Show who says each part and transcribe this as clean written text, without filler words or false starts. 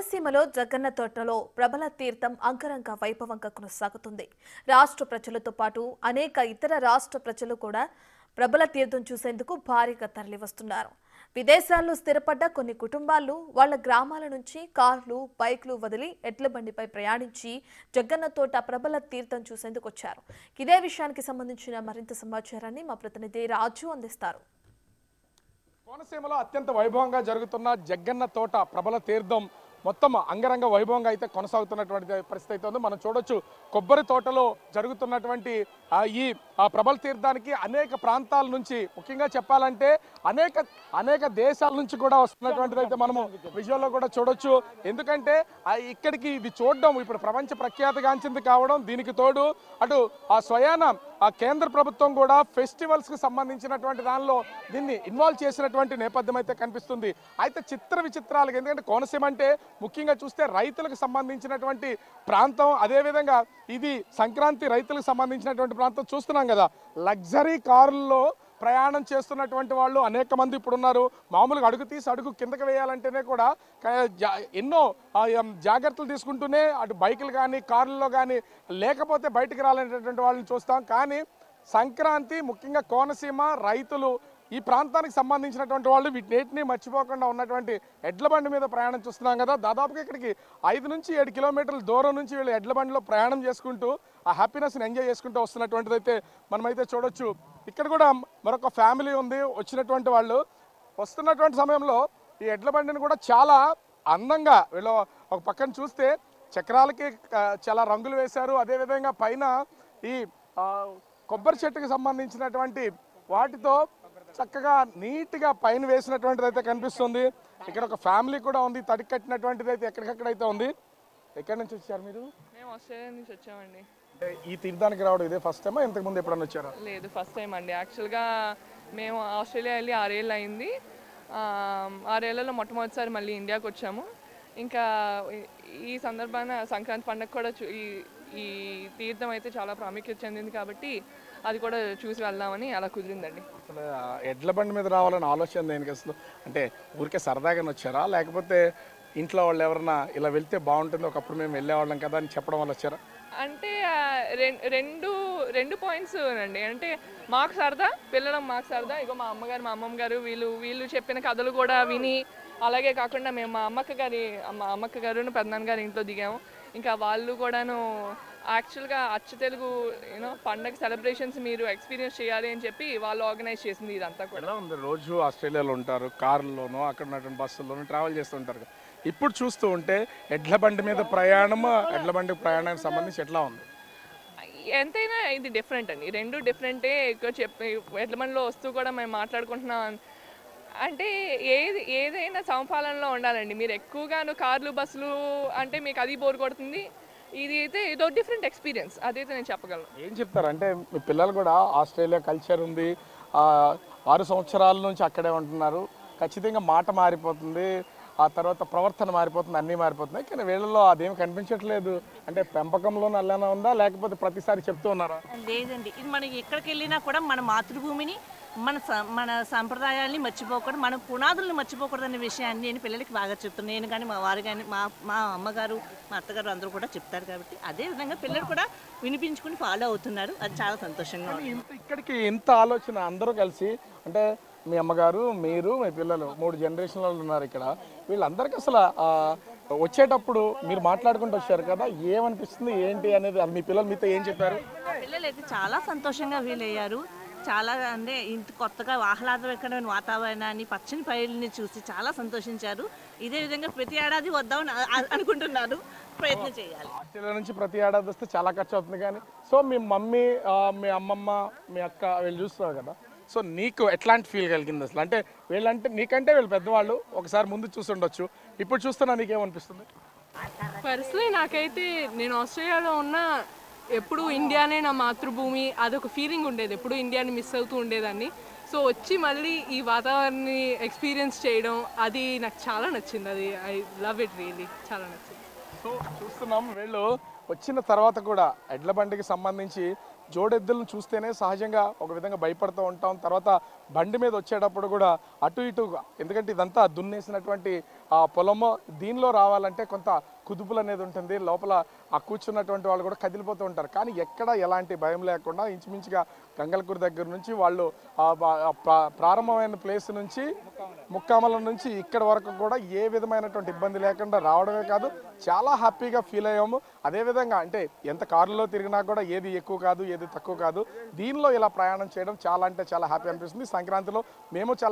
Speaker 1: కోనసీమలో జగన్న తోటలో ప్రబల తీర్థం అంగరంగ వైభవంగా కొనసాగుతుంది. రాష్ట్ర ప్రజలతో పాటు అనేక ఇతర రాష్ట్ర ప్రజలు కూడా ప్రబల తీర్థం చూసేందుకు భారీగా తరలివస్తున్నారు. విదేశాల్లో స్థిరపడ్డ కొన్ని కుటుంబాలు వాళ్ళ గ్రామాల నుంచి కార్లు, బైక్లు వదిలి ఎడ్ల బండిపై ప్రయాణించి జగన్న తోట ప్రబల తీర్థం చూసేందుకు వచ్చారు. ఇదే విషయానికి సంబంధించిన మరింత సమాచారాన్ని మా ప్రతినిధి రాజు అందిస్తారు.
Speaker 2: కోనసీమలో అత్యంత వైభవంగా జరుగుతున్న జగన్న తోట ప్రబల తీర్థం మొత్తం అంగరంగ వైభవంగా అయితే కొనసాగుతున్నటువంటి పరిస్థితి అయితే ఉంది. మనం చూడొచ్చు కొబ్బరి తోటలో జరుగుతున్నటువంటి ఈ ప్రబల తీర్థానికి అనేక ప్రాంతాల నుంచి, ముఖ్యంగా చెప్పాలంటే అనేక దేశాల నుంచి కూడా వస్తున్నటువంటిది అయితే మనము విజువల్లో కూడా చూడొచ్చు. ఎందుకంటే ఇక్కడికి ఇది చూడడం ఇప్పుడు ప్రపంచ ప్రఖ్యాతిగాంచింది కావడం, దీనికి తోడు అటు స్వయాన కేంద్ర ప్రభుత్వం కూడా ఫెస్టివల్స్కి సంబంధించినటువంటి దానిలో దీన్ని ఇన్వాల్వ్ చేసినటువంటి నేపథ్యం అయితే కనిపిస్తుంది. అయితే చిత్ర విచిత్రాలకు, ఎందుకంటే కోనసీమ అంటే ముఖ్యంగా చూస్తే రైతులకు సంబంధించినటువంటి ప్రాంతం, అదేవిధంగా ఇది సంక్రాంతి రైతులకు సంబంధించినటువంటి ప్రాంతం. చూస్తున్నాం కదా, లగ్జరీ కారుల్లో ప్రయాణం చేస్తున్నటువంటి వాళ్ళు అనేక మంది ఇప్పుడు ఉన్నారు. మామూలుగా అడుగు తీసి అడుగు కిందకి వేయాలంటేనే కూడా ఎన్నో జాగ్రత్తలు తీసుకుంటూనే అటు బైకులు కానీ కార్లలో కానీ లేకపోతే బయటికి రాలేనటువంటి వాళ్ళని చూస్తాం. కానీ సంక్రాంతి, ముఖ్యంగా కోనసీమ రైతులు ఈ ప్రాంతానికి సంబంధించినటువంటి వాళ్ళు వీటిని మర్చిపోకుండా ఉన్నటువంటి ఎడ్ల బండి మీద ప్రయాణం చూస్తున్నాం కదా. దాదాపుగా ఇక్కడికి 5 నుంచి 7 కిలోమీటర్ల దూరం నుంచి వీళ్ళు ఎడ్ల బండిలో ప్రయాణం చేసుకుంటూ ఆ హ్యాపీనెస్ని ఎంజాయ్ చేసుకుంటూ వస్తున్నటువంటిది అయితే మనమైతే చూడొచ్చు. ఇక్కడ కూడా మరొక ఫ్యామిలీ ఉంది. వచ్చినటువంటి వాళ్ళు వస్తున్నటువంటి సమయంలో ఈ ఎడ్ల బండిని కూడా చాలా అందంగా వీళ్ళు ఒక పక్కన చూస్తే చక్రాలకి చాలా రంగులు వేశారు. అదేవిధంగా పైన ఈ కొబ్బరి చెట్టుకి సంబంధించినటువంటి వాటితో చక్కగా నీట్గా పైన వేసినటువంటిది అయితే కనిపిస్తుంది. ఇక్కడ ఒక ఫ్యామిలీ కూడా ఉంది, తడికి కట్టినటువంటిది అయితే ఎక్కడికక్కడైతే ఉంది. ఎక్కడి నుంచి వచ్చారు మీరు?
Speaker 3: మేము ఆస్ట్రేలియా నుంచి వచ్చామండి.
Speaker 2: అంటే ఈ తీర్థానికి రావడం ఇదే ఫస్ట్ టైమా, ఇంతకు ముందు ఎప్పుడన్నా వచ్చారా?
Speaker 3: లేదు, ఫస్ట్ టైం అండి. యాక్చువల్గా మేము ఆస్ట్రేలియా వెళ్ళి 6 ఏళ్ళు అయింది. 6 ఏళ్లలో మొట్టమొదటిసారి మళ్ళీ ఇండియాకి వచ్చాము. ఇంకా ఈ సందర్భాన సంక్రాంతి పండుగ కూడా ఈ తీర్థం అయితే చాలా ప్రాముఖ్యత చెందింది కాబట్టి అది కూడా చూసి వెళ్దామని అలా కుదిరిందండి.
Speaker 2: అసలు ఎడ్ల బండి మీద రావాలని ఆలోచన దేనికి అసలు? అంటే ఊరికే సరదాగానే వచ్చారా, లేకపోతే ఇంట్లో వాళ్ళు ఎవరన్నా ఇలా వెళ్తే బాగుంటుంది, ఒకప్పుడు మేము వెళ్ళేవాళ్ళం కదా అని చెప్పడం వల్ల వచ్చారా?
Speaker 3: అంటే రెండు పాయింట్స్ అండి. అంటే మాకు సరదా, పిల్లలం మాకు సరదా. ఇగో మా అమ్మగారు, మా అమ్మమ్మ గారు వీళ్ళు చెప్పిన కథలు కూడా విని, అలాగే కాకుండా మేము మా అమ్మక్క గారు పెద్దనాన్న గారి ఇంట్లో దిగాము. ఇంకా వాళ్ళు కూడాను యాక్చువల్గా అచ్చ తెలుగు పండగ సెలబ్రేషన్స్ మీరు ఎక్స్పీరియన్స్ చేయాలి అని చెప్పి వాళ్ళు ఆర్గనైజ్ చేసింది ఇదంతా కూడా.
Speaker 2: ఎలా ఉంది? రోజు ఆస్ట్రేలియాలో ఉంటారు, కార్లోనూ అక్కడ ఉన్నటువంటి బస్సుల్లోనూ ట్రావెల్ చేస్తూ ఉంటారు. ఇప్పుడు చూస్తూ ఉంటే ఎడ్ల బండి మీద ప్రయాణం, ఎడ్ల బండి ప్రయాణానికి సంబంధించి ఎట్లా ఉంది?
Speaker 3: ఎంతైనా ఇది డిఫరెంట్ అండి, రెండు డిఫరెంటే. ఎక్కువ ఎడ్ల బండిలో వస్తూ కూడా మేము మాట్లాడుకుంటున్నాం అంటే ఏదైనా సమపాలనలో ఉండాలండి. మీరు ఎక్కువగాను కార్లు, బస్సులు అంటే మీకు అది బోర్ కొడుతుంది. ఇది అయితే ఏదో డిఫరెంట్ ఎక్స్పీరియన్స్, అదైతే నేను చెప్పగలను.
Speaker 2: ఏం చెప్తారు అంటే మీ పిల్లలు కూడా ఆస్ట్రేలియా కల్చర్ ఉంది, 6 సంవత్సరాల నుంచి అక్కడే ఉంటున్నారు, ఖచ్చితంగా మాట మారిపోతుంది, ఆ తర్వాత ప్రవర్తన మారిపోతుంది, అన్నీ మారిపోతున్నాయి. కానీ వీళ్ళలో అదేమి కనిపించట్లేదు. అంటే పెంపకంలో అలానే ఉందా, లేకపోతే ప్రతిసారి చెప్తూ ఉన్నారా?
Speaker 4: లేదండి, ఇది మనం ఎక్కడికి వెళ్ళినా కూడా మన మాతృభూమిని, మన సంప్రదాయాల్ని మర్చిపోకూడదు, మన పునాదులను మర్చిపోకూడదు అనే విషయాన్ని నేను పిల్లలకి బాగా చెప్తున్నాను. నేను కానీ మా వారు కానీ మా అమ్మగారు, మా అత్తగారు అందరూ కూడా చెప్తారు. కాబట్టి అదేవిధంగా పిల్లలు కూడా వినిపించుకుని ఫాలో అవుతున్నారు. అది చాలా సంతోషంగా ఉంది.
Speaker 2: ఇక్కడికి ఇంత ఆలోచన అందరూ కలిసి, అంటే మీ అమ్మగారు, మీరు, మీ పిల్లలు 3 జనరేషన్లు ఉన్నారు ఇక్కడ. వీళ్ళందరికీ అసలు వచ్చేటప్పుడు మీరు మాట్లాడుకుంటూ వచ్చారు కదా, ఏమనిపిస్తుంది ఏంటి అనేది మీ పిల్లలు మీతో ఏం చెప్పారు?
Speaker 4: పిల్లలు అయితే చాలా సంతోషంగా ఫీల్ అయ్యారు. చాలా అంటే ఇంత కొత్తగా ఆహ్లాదకరమైన వాతావరణాన్ని, పచ్చని పైరుని చూసి చాలా సంతోషించారు. ఇదే విధంగా ప్రతి ఏడాది వద్దామని అనుకుంటున్నారు. ప్రయత్నం చేయాలి.
Speaker 2: ఆస్ట్రేలియా నుంచి ప్రతి ఏడాది వస్తే చాలా ఖర్చు అవుతుంది. కానీ సో మీ మమ్మీ, మీ అమ్మమ్మ, మీ అక్క వీళ్ళు చూస్తున్నారు కదా, సో నీకు ఎట్లాంటి ఫీల్ కలిగింది అసలు? అంటే వీళ్ళంటే నీకంటే వీళ్ళు పెద్దవాళ్ళు, ఒకసారి ముందు చూస్తుండొచ్చు, ఇప్పుడు చూస్తున్నా నీకేమనిపిస్తుంది?
Speaker 3: పర్సనలీ నాకైతే నేను ఆస్ట్రేలియాలో ఉన్న ఎప్పుడు ఇండియానే నా మాతృభూమి, అదొక ఫీలింగ్ ఉండేది. ఎప్పుడు ఇండియాని మిస్ అవుతూ ఉండేదాన్ని. సో వచ్చి మళ్ళీ ఈ వాతావరణాన్ని ఎక్స్పీరియన్స్ చేయడం అది నాకు చాలా నచ్చింది. అది ఐ లవ్ ఇట్ రియలీ, చాలా నచ్చింది.
Speaker 2: సో చూస్తున్నాం వీళ్ళు వచ్చిన తర్వాత కూడా ఎడ్ల బండికి సంబంధించి జోడెద్దులను చూస్తేనే సహజంగా ఒక విధంగా భయపడుతూ ఉంటాం. తర్వాత బండి మీద వచ్చేటప్పుడు కూడా అటు ఇటుగా, ఎందుకంటే ఇదంతా దున్నేసినటువంటి పొలము, దీనిలో రావాలంటే కొంత కుదుపులు అనేది ఉంటుంది, లోపల ఆ కూర్చున్నటువంటి వాళ్ళు కూడా కదిలిపోతూ ఉంటారు. కానీ ఎక్కడ ఎలాంటి భయం లేకుండా ఇంచుమించుగా గంగలకూరు దగ్గర నుంచి వాళ్ళు ప్రారంభమైన ప్లేస్ నుంచి ముక్కామలం నుంచి ఇక్కడ వరకు కూడా ఏ విధమైనటువంటి ఇబ్బంది లేకుండా రావడమే కాదు, చాలా హ్యాపీగా ఫీల్ అయ్యాము. అదేవిధంగా అంటే ఎంత కారులో తిరిగినా కూడా ఏది ఎక్కువ కాదు, ఏది తక్కువ కాదు, దీనిలో ఇలా ప్రయాణం చేయడం చాలా అంటే చాలా హ్యాపీ అనిపిస్తుంది. సంక్రాంతిలో మేము చాలా